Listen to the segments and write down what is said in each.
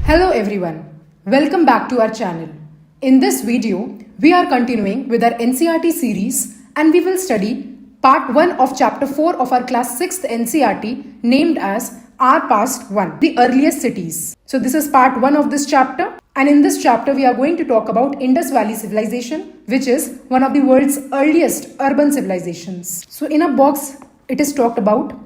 Hello everyone, welcome back to our channel. In this video, we are continuing with our NCERT series and we will study part 1 of chapter 4 of our class 6th NCERT named as Our Past 1, the earliest cities. So this is part 1 of this chapter, and in this chapter we are going to talk about Indus Valley Civilization, which is one of the world's earliest urban civilizations. So in a box it is talked about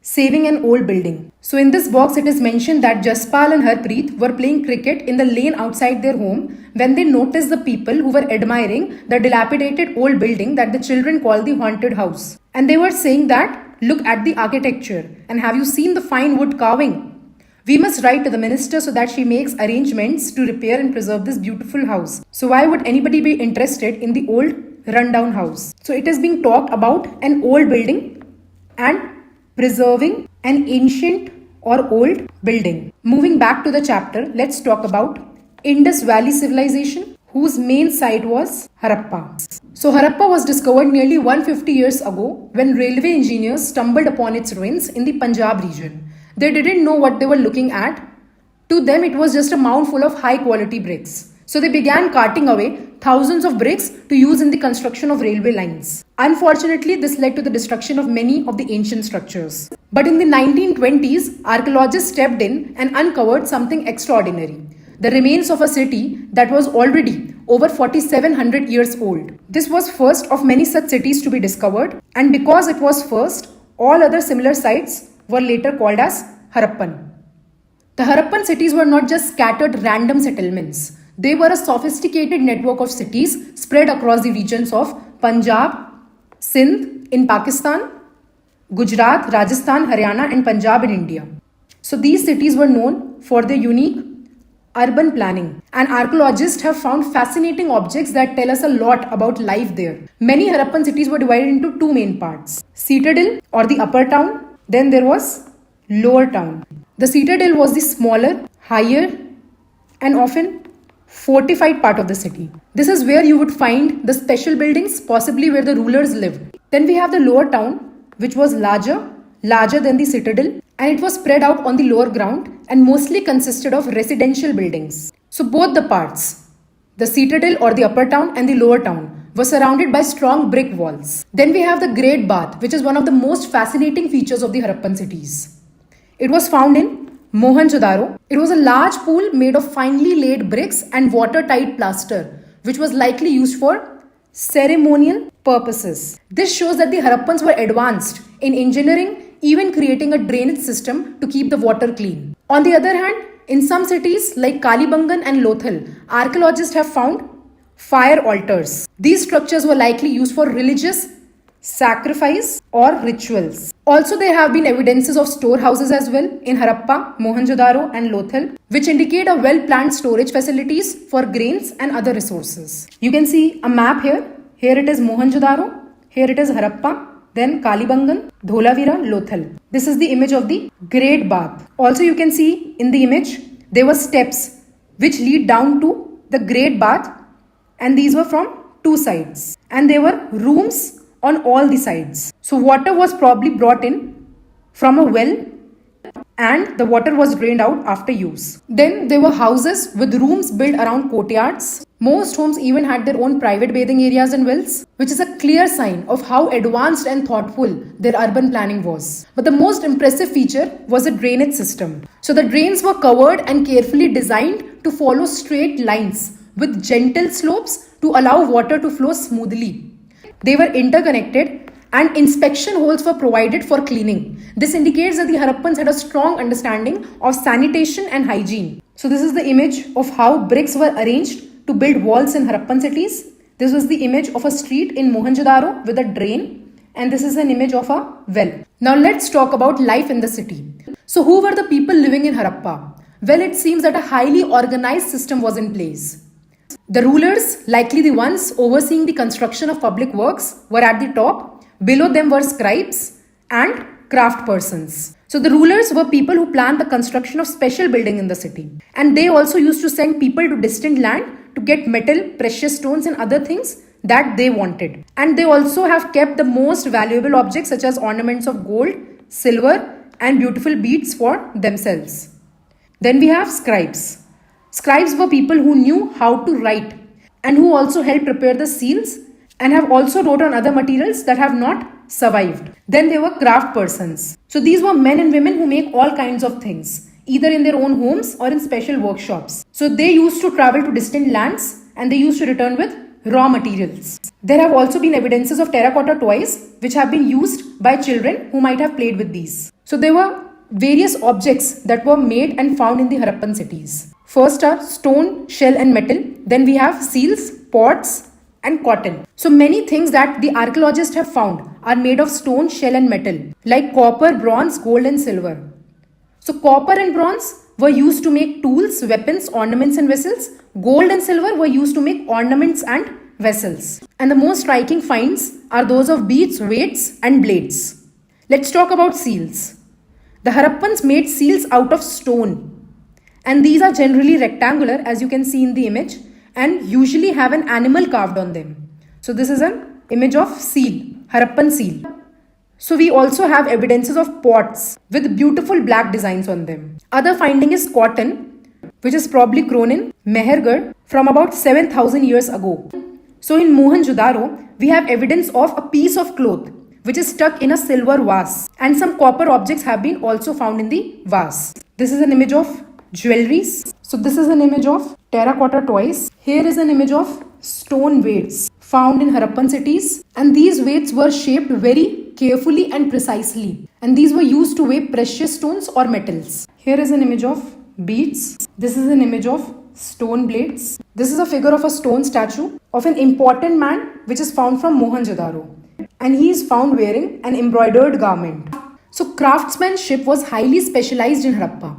saving an old building. So in this box it is mentioned that Jaspal and Harpreet were playing cricket in the lane outside their home when they noticed the people who were admiring the dilapidated old building that the children call the haunted house. And they were saying that, look at the architecture and have you seen the fine wood carving? We must write to the minister so that she makes arrangements to repair and preserve this beautiful house. So why would anybody be interested in the old rundown house? So it is being talked about an old building and preserving an ancient or old building. Moving back to the chapter, let's talk about Indus Valley Civilization, whose main site was Harappa. So Harappa was discovered nearly 150 years ago when railway engineers stumbled upon its ruins in the Punjab region. They didn't know what they were looking at. To them, it was just a mound full of high quality bricks. So they began carting away thousands of bricks to use in the construction of railway lines. Unfortunately, this led to the destruction of many of the ancient structures. But in the 1920s, archaeologists stepped in and uncovered something extraordinary: the remains of a city that was already over 4,700 years old. This was first of many such cities to be discovered, and because it was first, all other similar sites were later called as Harappan. The Harappan cities were not just scattered random settlements. They were a sophisticated network of cities spread across the regions of Punjab, Sindh in Pakistan, Gujarat, Rajasthan, Haryana and Punjab in India. So these cities were known for their unique urban planning, and archaeologists have found fascinating objects that tell us a lot about life there. Many Harappan cities were divided into two main parts: Citadel or the upper town, then there was lower town. The Citadel was the smaller, higher and often fortified part of the city. This is where you would find the special buildings, possibly where the rulers lived. Then we have the lower town, which was larger than the citadel, and it was spread out on the lower ground and mostly consisted of residential buildings. So both the parts, the citadel or the upper town and the lower town, were surrounded by strong brick walls. Then we have the Great Bath, which is one of the most fascinating features of the Harappan cities. It was found in Mohenjo-daro. It was a large pool made of finely laid bricks and watertight plaster, which was likely used for ceremonial purposes. This shows that the Harappans were advanced in engineering, even creating a drainage system to keep the water clean. On the other hand, in some cities like Kalibangan and Lothal, archaeologists have found fire altars. These structures were likely used for religious sacrifice or rituals. Also, there have been evidences of storehouses as well in Harappa, Mohenjo-daro and Lothal, which indicate a well-planned storage facilities for grains and other resources. You can see a map here. Here it is Mohenjo-daro, here it is Harappa, then Kalibangan, Dholavira, Lothal. This is the image of the Great Bath. Also, you can see in the image there were steps which lead down to the Great Bath, and these were from two sides, and there were rooms on all the sides. So water was probably brought in from a well and the water was drained out after use. Then there were houses with rooms built around courtyards. Most homes even had their own private bathing areas and wells, which is a clear sign of how advanced and thoughtful their urban planning was. But the most impressive feature was the drainage system. So the drains were covered and carefully designed to follow straight lines with gentle slopes to allow water to flow smoothly. They were interconnected and inspection holes were provided for cleaning. This indicates that the Harappans had a strong understanding of sanitation and hygiene. So this is the image of how bricks were arranged to build walls in Harappan cities. This was the image of a street in Mohenjo-daro with a drain, and this is an image of a well. Now let's talk about life in the city. So who were the people living in Harappa? Well, it seems that a highly organized system was in place. The rulers, likely the ones overseeing the construction of public works, were at the top. Below them were scribes and craft persons. So the rulers were people who planned the construction of special buildings in the city. And they also used to send people to distant land to get metal, precious stones and other things that they wanted. And they also have kept the most valuable objects such as ornaments of gold, silver and beautiful beads for themselves. Then we have scribes. Scribes were people who knew how to write and who also helped prepare the seals and have also wrote on other materials that have not survived. Then there were craft persons. So these were men and women who make all kinds of things, either in their own homes or in special workshops. So they used to travel to distant lands and they used to return with raw materials. There have also been evidences of terracotta toys which have been used by children who might have played with these. So there were various objects that were made and found in the Harappan cities. First are stone, shell and metal. Then we have seals, pots and cotton. So many things that the archaeologists have found are made of stone, shell and metal, like copper, bronze, gold and silver. So copper and bronze were used to make tools, weapons, ornaments and vessels. Gold and silver were used to make ornaments and vessels. And the most striking finds are those of beads, weights and blades. Let's talk about seals. The Harappans made seals out of stone. And these are generally rectangular, as you can see in the image, and usually have an animal carved on them. So this is an image of seal, Harappan seal. So we also have evidences of pots with beautiful black designs on them. Other finding is cotton, which is probably grown in Mehergarh from about 7,000 years ago. So in Mohenjo-daro, we have evidence of a piece of cloth which is stuck in a silver vase, and some copper objects have been also found in the vase. This is an image of jewelries. So this is an image of terracotta toys. Here is an image of stone weights found in Harappan cities, and these weights were shaped very carefully and precisely, and these were used to weigh precious stones or metals. Here is an image of beads. This is an image of stone blades. This is a figure of a stone statue of an important man which is found from Mohenjo-daro, and he is found wearing an embroidered garment. So craftsmanship was highly specialized in Harappa.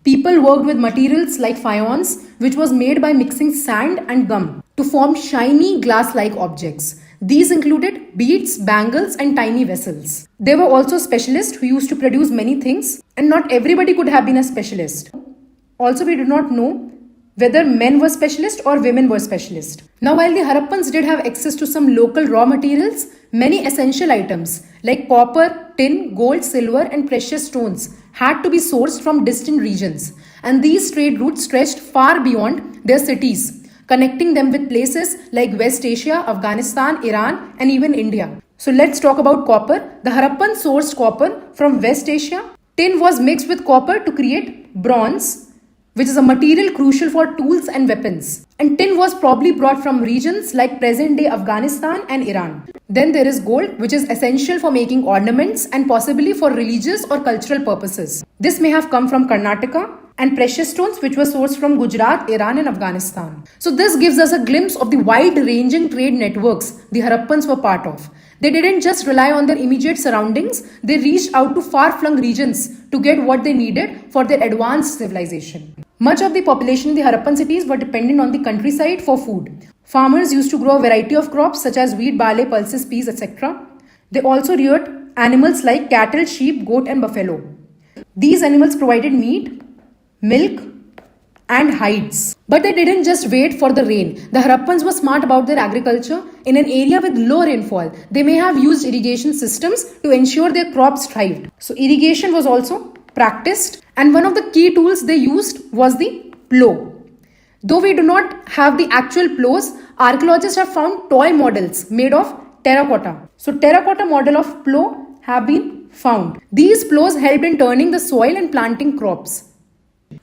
People worked with materials like faience, which was made by mixing sand and gum to form shiny glass-like objects. These included beads, bangles and tiny vessels. There were also specialists who used to produce many things, and not everybody could have been a specialist. Also, we do not know whether men were specialists or women were specialists. Now, while the Harappans did have access to some local raw materials, many essential items like copper, tin, gold, silver and precious stones had to be sourced from distant regions, and these trade routes stretched far beyond their cities, connecting them with places like West Asia, Afghanistan, Iran and even India. So let's talk about copper. The Harappans sourced copper from West Asia. Tin was mixed with copper to create bronze, which is a material crucial for tools and weapons. And tin was probably brought from regions like present-day Afghanistan and Iran. Then there is gold, which is essential for making ornaments and possibly for religious or cultural purposes. This may have come from Karnataka, and precious stones which were sourced from Gujarat, Iran and Afghanistan. So this gives us a glimpse of the wide-ranging trade networks the Harappans were part of. They didn't just rely on their immediate surroundings, they reached out to far-flung regions to get what they needed for their advanced civilization. Much of the population in the Harappan cities were dependent on the countryside for food. Farmers used to grow a variety of crops such as wheat, barley, pulses, peas, etc. They also reared animals like cattle, sheep, goat and buffalo. These animals provided meat, milk and hides. But they didn't just wait for the rain. The Harappans were smart about their agriculture. In an area with low rainfall, they may have used irrigation systems to ensure their crops thrived. So irrigation was also practiced, and one of the key tools they used was the plow. Though we do not have the actual plows, archaeologists have found toy models made of terracotta. So terracotta model of plow have been found. These plows helped in turning the soil and planting crops.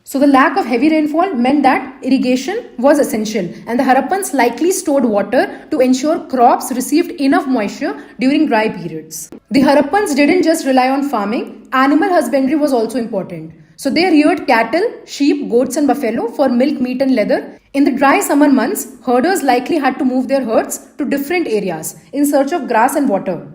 So the lack of heavy rainfall meant that irrigation was essential, and the Harappans likely stored water to ensure crops received enough moisture during dry periods. The Harappans didn't just rely on farming, animal husbandry was also important. So they reared cattle, sheep, goats and buffalo for milk, meat and leather. In the dry summer months, herders likely had to move their herds to different areas in search of grass and water.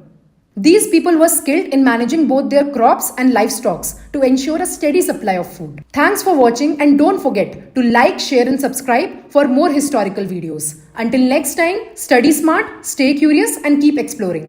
These people were skilled in managing both their crops and livestock to ensure a steady supply of food. Thanks for watching, and don't forget to like, share and subscribe for more historical videos. Until next time, study smart, stay curious and keep exploring.